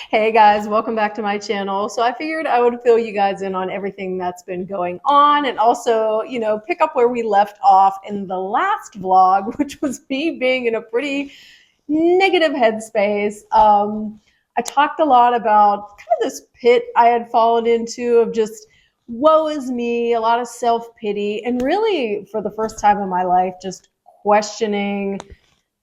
Hey guys, welcome back to my channel. So I figured I would fill you guys in on everything that's been going on and also, pick up where we left off in the last vlog, which was me being in a pretty negative headspace. I talked a lot about kind of this pit I had fallen into of just woe is me, a lot of self-pity, and really for the first time in my life, just questioning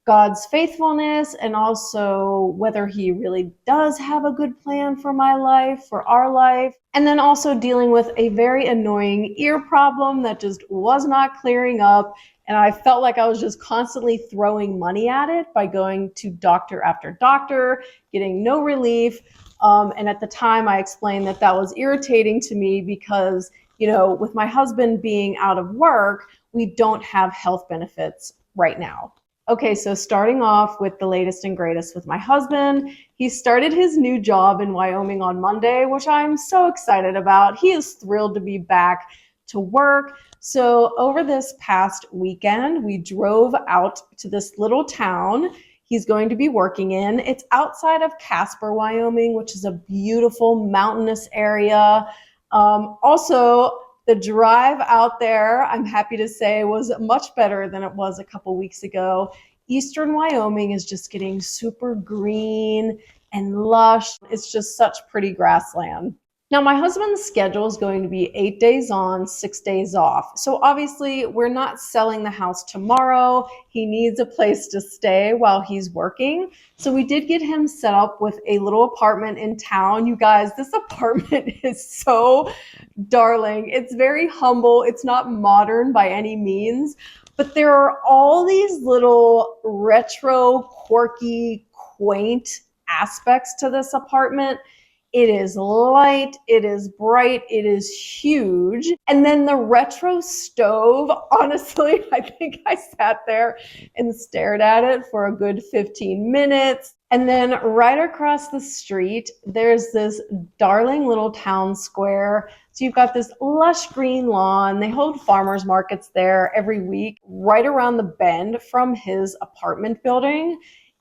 God's faithfulness and also whether he really does have a good plan for my life, for our life. And then also dealing with a very annoying ear problem that just was not clearing up. And I felt like I was just constantly throwing money at it by going to doctor after doctor, getting no relief. And at the time I explained that that was irritating to me because, with my husband being out of work, we don't have health benefits right now. Okay, so starting off with the latest and greatest with my husband. He started his new job in Wyoming on Monday, which I'm so excited about. He is thrilled to be back to work. So over this past weekend, we drove out to this little town he's going to be working in. It's outside of Casper, Wyoming, which is a beautiful mountainous area. Also, the drive out there, I'm happy to say, was much better than it was a couple weeks ago. Eastern Wyoming is just getting super green and lush. It's just such pretty grassland. Now, my husband's schedule is going to be 8 days on, 6 days off. So obviously, we're not selling the house tomorrow. He needs a place to stay while he's working. So we did get him set up with a little apartment in town. You guys, this apartment is so darling. It's very humble. It's not modern by any means, but there are all these little retro, quirky, quaint aspects to this apartment. It is light, it is bright, it is huge. And then the retro stove, honestly, I think I sat there and stared at it for a good 15 minutes. And then right across the street, there's this darling little town square. So you've got this lush green lawn. They hold farmers markets there every week. Right around the bend from his apartment building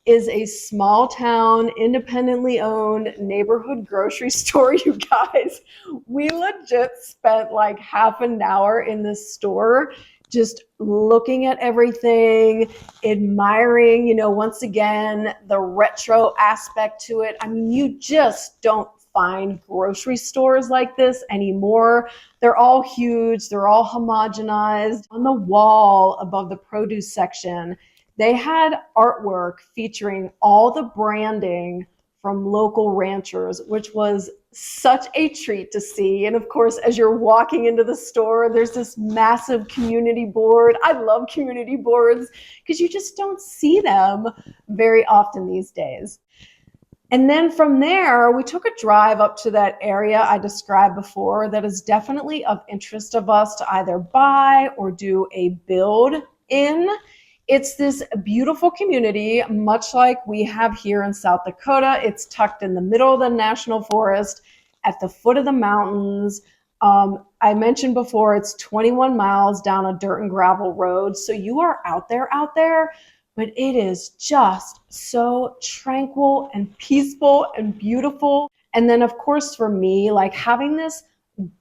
is a small town, independently owned neighborhood grocery store, you guys. We legit spent like half an hour in this store just looking at everything, admiring, once again, the retro aspect to it. I mean, you just don't find grocery stores like this anymore. They're all huge. They're all homogenized. On the wall above the produce section, they had artwork featuring all the branding from local ranchers, which was such a treat to see. And of course, as you're walking into the store, there's this massive community board. I love community boards because you just don't see them very often these days. And then from there, we took a drive up to that area I described before that is definitely of interest of us to either buy or do a build in. It's this beautiful community, much like we have here in South Dakota. It's tucked in the middle of the national forest at the foot of the mountains. I mentioned before, it's 21 miles down a dirt and gravel road. So you are out there, but it is just so tranquil and peaceful and beautiful. And then of course for me, like having this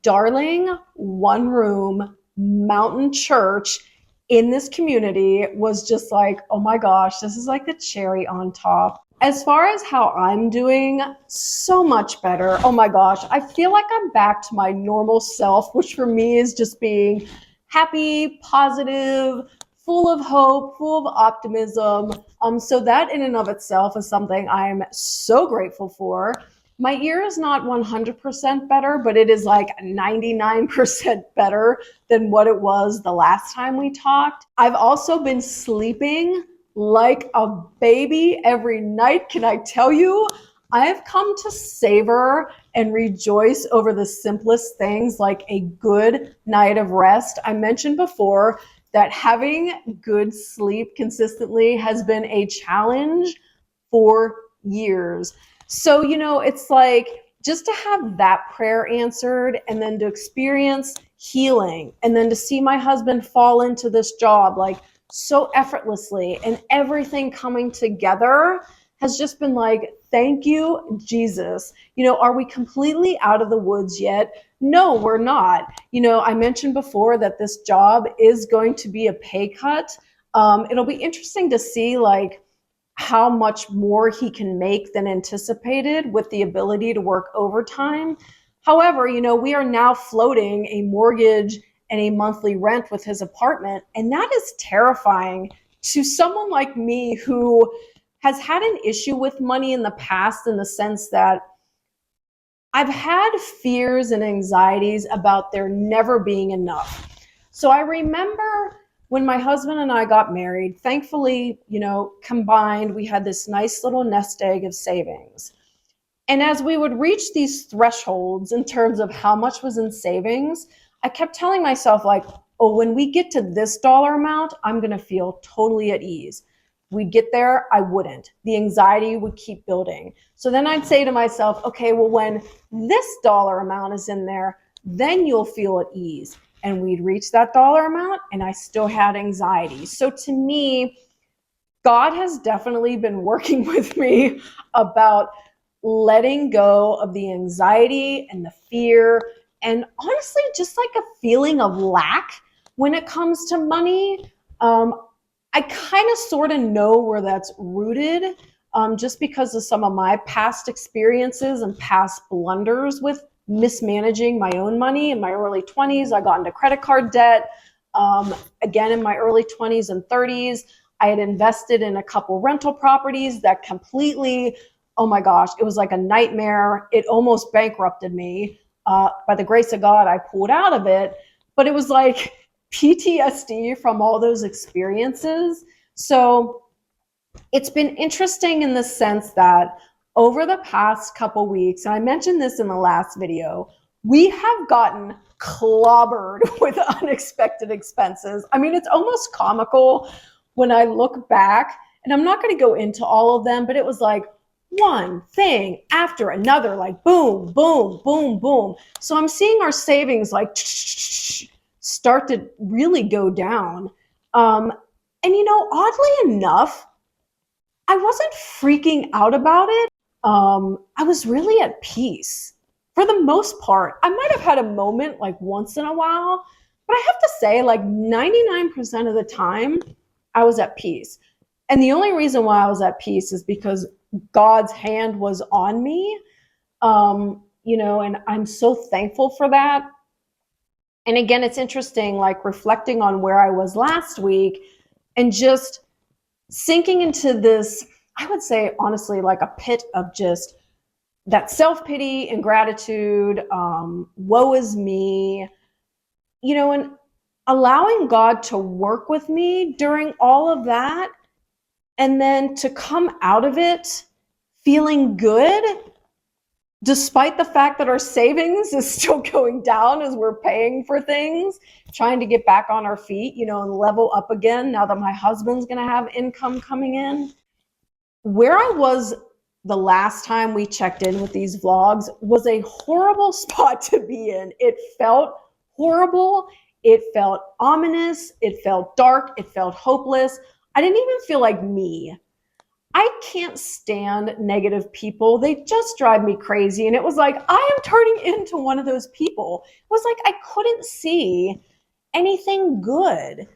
darling one room mountain church in this community was just like, oh my gosh, this is like the cherry on top. As far as how I'm doing, so much better. Oh my gosh, I feel like I'm back to my normal self, which for me is just being happy, positive, full of hope, full of optimism. So that in and of itself is something I'm so grateful for. My ear is not 100% better, but it is like 99% better than what it was the last time we talked. I've also been sleeping like a baby every night. Can I tell you? I have come to savor and rejoice over the simplest things like a good night of rest. I mentioned before that having good sleep consistently has been a challenge for years. So, it's like just to have that prayer answered and then to experience healing and then to see my husband fall into this job like so effortlessly and everything coming together has just been like, thank you, Jesus. Are we completely out of the woods yet? No, we're not. I mentioned before that this job is going to be a pay cut. It'll be interesting to see like how much more he can make than anticipated with the ability to work overtime. However, we are now floating a mortgage and a monthly rent with his apartment, and that is terrifying to someone like me who has had an issue with money in the past, in the sense that I've had fears and anxieties about there never being enough. So I remember when my husband and I got married, thankfully, combined, we had this nice little nest egg of savings. And as we would reach these thresholds in terms of how much was in savings, I kept telling myself, like, oh, when we get to this dollar amount, I'm going to feel totally at ease. We'd get there, I wouldn't. The anxiety would keep building. So then I'd say to myself, okay, well, when this dollar amount is in there, then you'll feel at ease. And we'd reach that dollar amount, and I still had anxiety. So to me, God has definitely been working with me about letting go of the anxiety and the fear, and honestly, just like a feeling of lack when it comes to money. I kind of sort of know where that's rooted, just because of some of my past experiences and past blunders with mismanaging my own money. In my early 20s, I got into credit card debt. Again, in my early 20s and 30s, I had invested in a couple rental properties that completely, oh my gosh, it was like a nightmare. It almost bankrupted me. By the grace of God, I pulled out of it, but it was like PTSD from all those experiences. So it's been interesting in the sense that over the past couple weeks, and I mentioned this in the last video, we have gotten clobbered with unexpected expenses. I mean, it's almost comical when I look back, and I'm not going to go into all of them, but it was like one thing after another, like boom, boom, boom, boom. So I'm seeing our savings like start to really go down. And oddly enough, I wasn't freaking out about it. I was really at peace for the most part. I might have had a moment like once in a while, but I have to say, like 99% of the time, I was at peace. And the only reason why I was at peace is because God's hand was on me, and I'm so thankful for that. And again, it's interesting, like reflecting on where I was last week and just sinking into this, I would say, honestly, like a pit of just that self-pity and gratitude, woe is me, and allowing God to work with me during all of that, and then to come out of it feeling good, despite the fact that our savings is still going down as we're paying for things, trying to get back on our feet, and level up again now that my husband's going to have income coming in. Where I was the last time we checked in with these vlogs was a horrible spot to be in. It felt horrible. It felt ominous. It felt dark. It felt hopeless. I didn't even feel like me. I can't stand negative people. They just drive me crazy. And it was like, I am turning into one of those people. It was like I couldn't see anything good.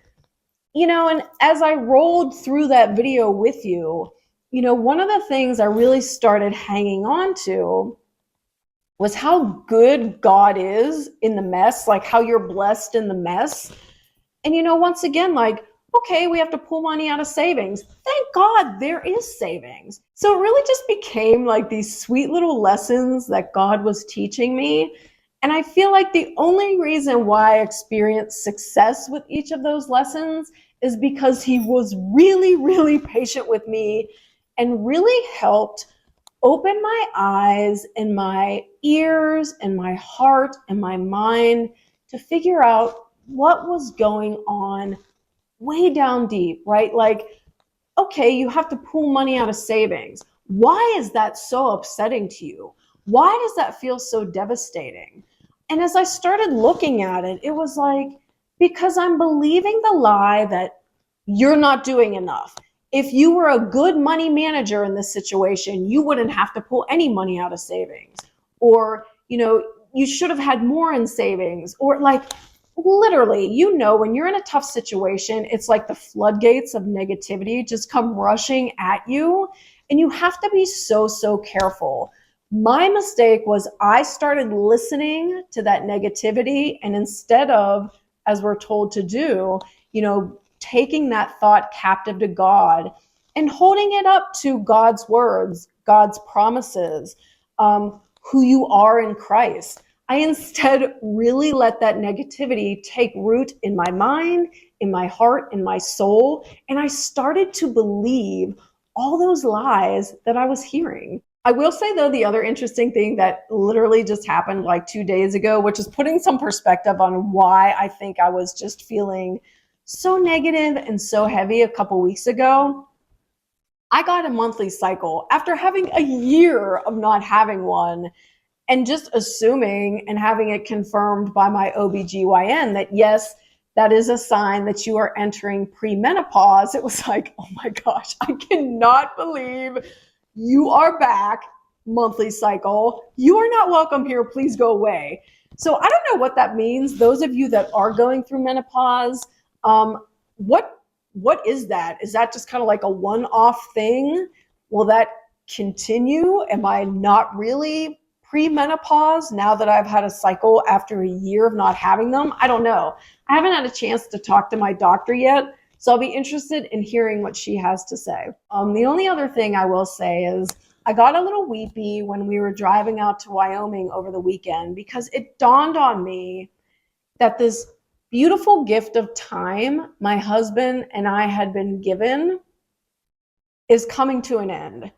And as I rolled through that video with you, one of the things I really started hanging on to was how good God is in the mess, like how you're blessed in the mess. And, once again, like, okay, we have to pull money out of savings. Thank God there is savings. So it really just became like these sweet little lessons that God was teaching me. And I feel like the only reason why I experienced success with each of those lessons is because he was really, really patient with me and really helped open my eyes and my ears and my heart and my mind to figure out what was going on way down deep, right? Like, okay, you have to pull money out of savings. Why is that so upsetting to you? Why does that feel so devastating? And as I started looking at it, it was like, because I'm believing the lie that you're not doing enough. If you were a good money manager in this situation, you wouldn't have to pull any money out of savings. Or, you should have had more in savings. Or like literally, when you're in a tough situation, it's like the floodgates of negativity just come rushing at you. And you have to be so, so careful. My mistake was I started listening to that negativity, and instead of, as we're told to do, taking that thought captive to God and holding it up to God's words, God's promises, who you are in Christ. I instead really let that negativity take root in my mind, in my heart, in my soul, and I started to believe all those lies that I was hearing. I will say, though, the other interesting thing that literally just happened like 2 days ago, which is putting some perspective on why I think I was just feeling so negative and so heavy a couple weeks ago. I got a monthly cycle after having a year of not having one, and just assuming and having it confirmed by my OBGYN that yes, that is a sign that you are entering premenopause. It was like, oh my gosh, I cannot believe you are back, monthly cycle. You are not welcome here. Please go away. So I don't know what that means. Those of you that are going through menopause, what is that? Is that just kind of like a one-off thing? Will that continue? Am I not really premenopause now that I've had a cycle after a year of not having them? I don't know. I haven't had a chance to talk to my doctor yet, so I'll be interested in hearing what she has to say. The only other thing I will say is I got a little weepy when we were driving out to Wyoming over the weekend, because it dawned on me that this beautiful gift of time my husband and I had been given is coming to an end.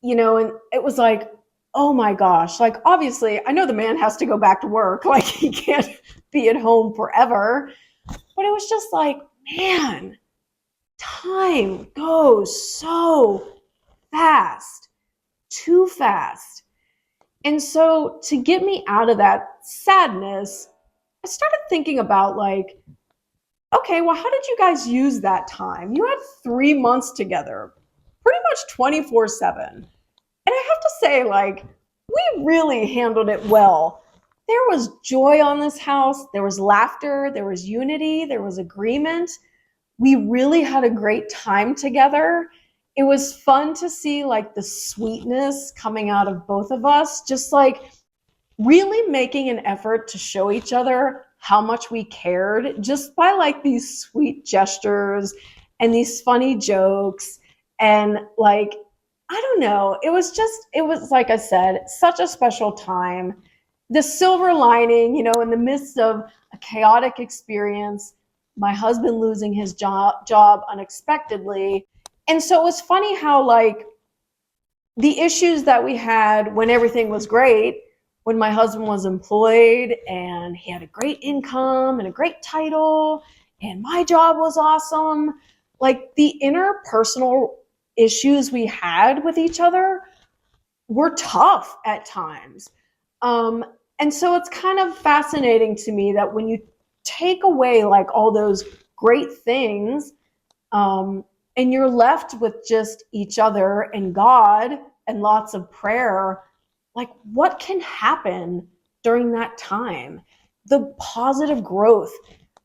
And it was like, oh my gosh, like obviously I know the man has to go back to work, like he can't be at home forever, but it was just like, man, time goes so fast, too fast. And so to get me out of that sadness, I started thinking about like, okay, well, how did you guys use that time? You had 3 months together, pretty much 24/7. And I have to say, like, we really handled it well. There was joy on this house. There was laughter. There was unity. There was agreement. We really had a great time together. It was fun to see like the sweetness coming out of both of us, just like really making an effort to show each other how much we cared just by like these sweet gestures and these funny jokes. And like, I don't know, it was like I said, such a special time. The silver lining, in the midst of a chaotic experience, my husband losing his job unexpectedly. And so it was funny how like the issues that we had when everything was great, when my husband was employed and he had a great income and a great title and my job was awesome, like the interpersonal issues we had with each other were tough at times. And so it's kind of fascinating to me that when you take away like all those great things, and you're left with just each other and God and lots of prayer, like what can happen during that time? The positive growth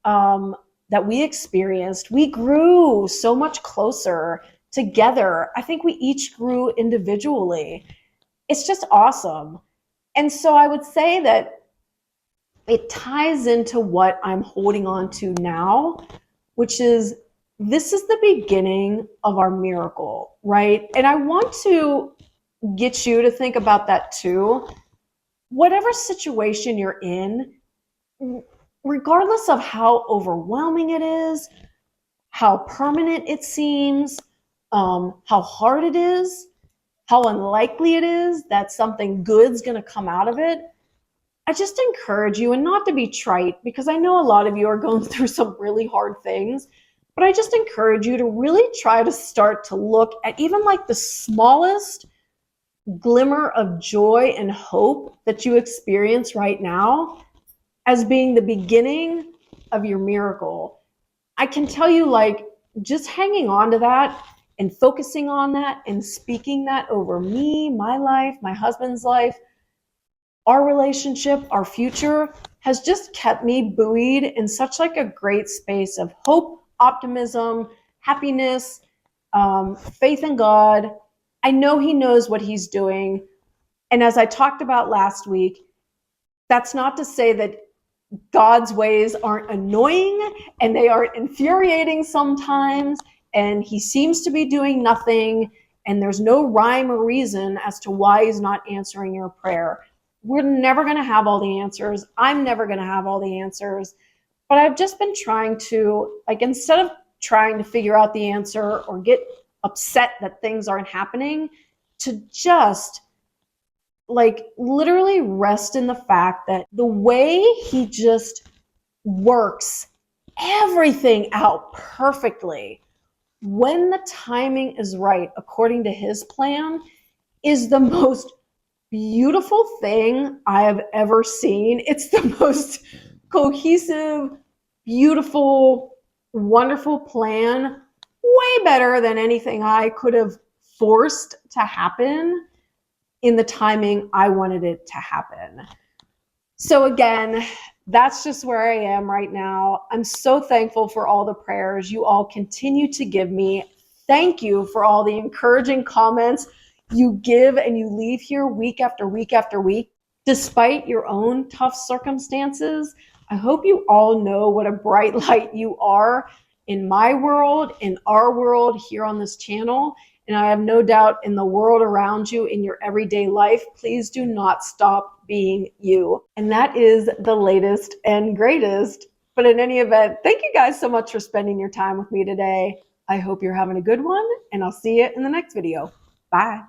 that we experienced, we grew so much closer together. I think we each grew individually. It's just awesome. And so I would say that it ties into what I'm holding on to now, which is this is the beginning of our miracle, right? And I want to get you to think about that too. Whatever situation you're in, regardless of how overwhelming it is, how permanent it seems, how hard it is, how unlikely it is that something good's going to come out of it, I just encourage you, and not to be trite, because I know a lot of you are going through some really hard things, but I just encourage you to really try to start to look at even like the smallest glimmer of joy and hope that you experience right now as being the beginning of your miracle. I can tell you, like, just hanging on to that and focusing on that and speaking that over me, my life, my husband's life, our relationship, our future, has just kept me buoyed in such like a great space of hope, optimism, happiness, faith in God. I know He knows what He's doing. And as I talked about last week, that's not to say that God's ways aren't annoying and they aren't infuriating sometimes, and He seems to be doing nothing, and there's no rhyme or reason as to why He's not answering your prayer. We're never going to have all the answers. I'm never going to have all the answers. But I've just been trying to, like, instead of trying to figure out the answer or get upset that things aren't happening, to just like literally rest in the fact that the way He just works everything out perfectly when the timing is right according to His plan is the most beautiful thing I have ever seen. It's the most cohesive, beautiful, wonderful plan, way better than anything I could have forced to happen in the timing I wanted it to happen. So again, that's just where I am right now. I'm so thankful for all the prayers you all continue to give me. Thank you for all the encouraging comments you give and you leave here week after week after week, despite your own tough circumstances. I hope you all know what a bright light you are in my world, in our world here on this channel. And I have no doubt in the world around you, in your everyday life. Please do not stop being you. And that is the latest and greatest. But in any event, thank you guys so much for spending your time with me today. I hope you're having a good one, and I'll see you in the next video. Bye.